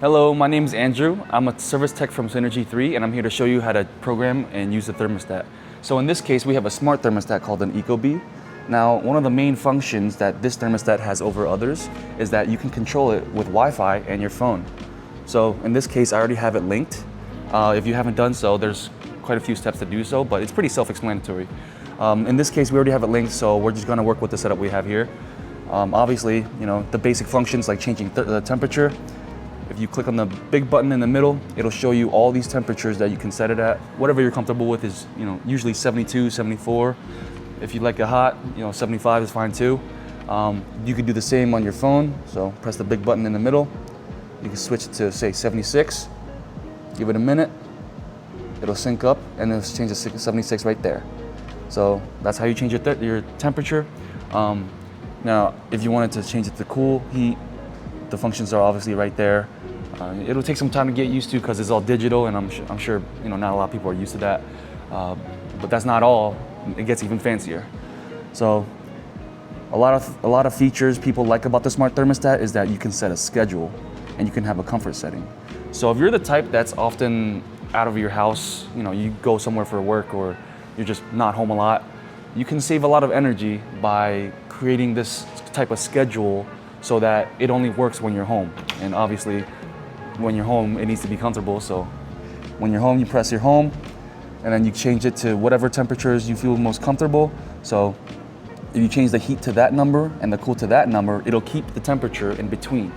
Hello, my name is Andrew. I'm a service tech from Synergy 3, and I'm here to show you how to program and use the thermostat. So in this case, we have a smart thermostat called an Ecobee. Now, one of the main functions that this thermostat has over others is that you can control it with Wi-Fi and your phone. So in this case, I already have it linked. If you haven't done so, there's quite a few steps to do so, but it's pretty self-explanatory. In this case, we already have it linked, so we're just gonna work with the setup we have here. Obviously, the basic functions like changing the temperature. If you click on the big button in the middle, it'll show you all these temperatures that you can set it at. Whatever you're comfortable with is, usually 72, 74. If you like it hot, 75 is fine too. You could do the same on your phone. So press the big button in the middle. You can switch it to say 76. Give it a minute. It'll sync up and it'll change to 76 right there. So that's how you change your temperature. Now, if you wanted to change it to cool, heat, the functions are obviously right there. It'll take some time to get used to because it's all digital, and I'm sure not a lot of people are used to that. But that's not all. It gets even fancier. So a lot of features people like about the smart thermostat is that you can set a schedule and you can have a comfort setting. So if you're the type that's often out of your house, you go somewhere for work or you're just not home a lot, you can save a lot of energy by creating this type of schedule so that it only works when you're home. And obviously, when you're home, it needs to be comfortable. So when you're home, you press your home, and then you change it to whatever temperatures you feel most comfortable. So if you change the heat to that number and the cool to that number, it'll keep the temperature in between.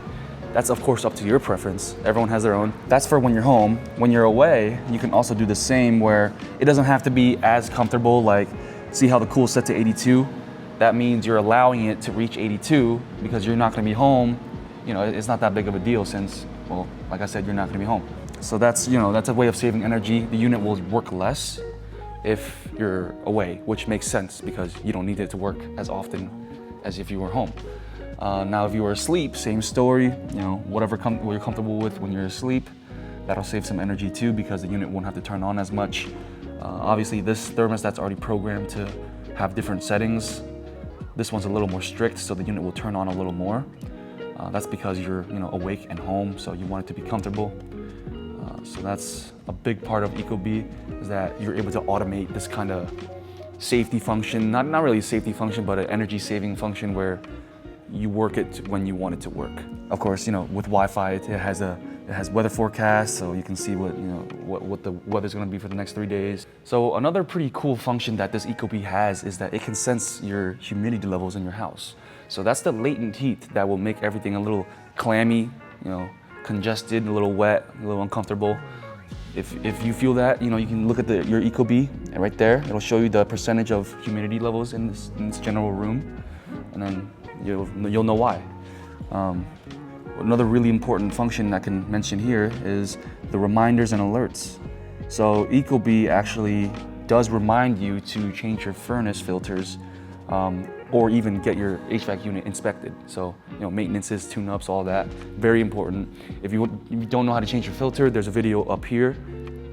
That's of course up to your preference. Everyone has their own. That's for when you're home. When you're away, you can also do the same where it doesn't have to be as comfortable. Like, see how the cool is set to 82? That means you're allowing it to reach 82 because you're not gonna be home. It's not that big of a deal since, well, like I said, you're not gonna be home. So that's a way of saving energy. The unit will work less if you're away, which makes sense because you don't need it to work as often as if you were home. Now, if you were asleep, same story. Whatever you're comfortable with when you're asleep, that'll save some energy too because the unit won't have to turn on as much. Obviously, this thermostat's already programmed to have different settings. This one's a little more strict, so the unit will turn on a little more. That's because you're awake and home, so you want it to be comfortable. So that's a big part of Ecobee, is that you're able to automate this kind of safety function, not really a safety function, but an energy saving function where you work it when you want it to work. Of course, with Wi-Fi, it has weather forecasts, so you can see what the weather's going to be for the next 3 days. So another pretty cool function that this Ecobee has is that it can sense your humidity levels in your house. So that's the latent heat that will make everything a little clammy, congested, a little wet, a little uncomfortable. If you feel that, you can look at your Ecobee, and right there, it'll show you the percentage of humidity levels in this general room, and then you'll know why. Another really important function I can mention here is the reminders and alerts. So Ecobee actually does remind you to change your furnace filters or even get your HVAC unit inspected. So maintenances, tune-ups, all that, very important. If you don't know how to change your filter, there's a video up here.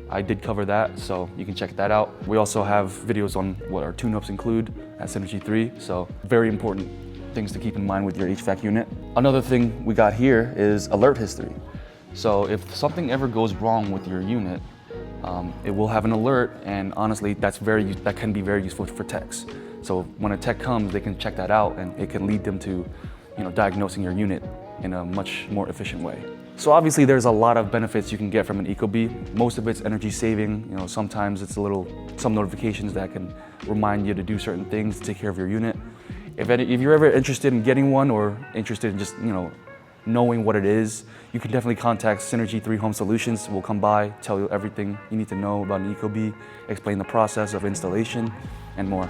I did cover that, so you can check that out. We also have videos on what our tune-ups include at Synergy 3, so very important things to keep in mind with your HVAC unit. Another thing we got here is alert history. So if something ever goes wrong with your unit, it will have an alert, and honestly, that can be very useful for techs. So when a tech comes, they can check that out, and it can lead them to, diagnosing your unit in a much more efficient way. So obviously, there's a lot of benefits you can get from an Ecobee. Most of it's energy saving. Sometimes it's some notifications that can remind you to do certain things to take care of your unit. If you're ever interested in getting one or interested in just knowing what it is, you can definitely contact Synergy 3 Home Solutions. We'll come by, tell you everything you need to know about an Ecobee, explain the process of installation, and more.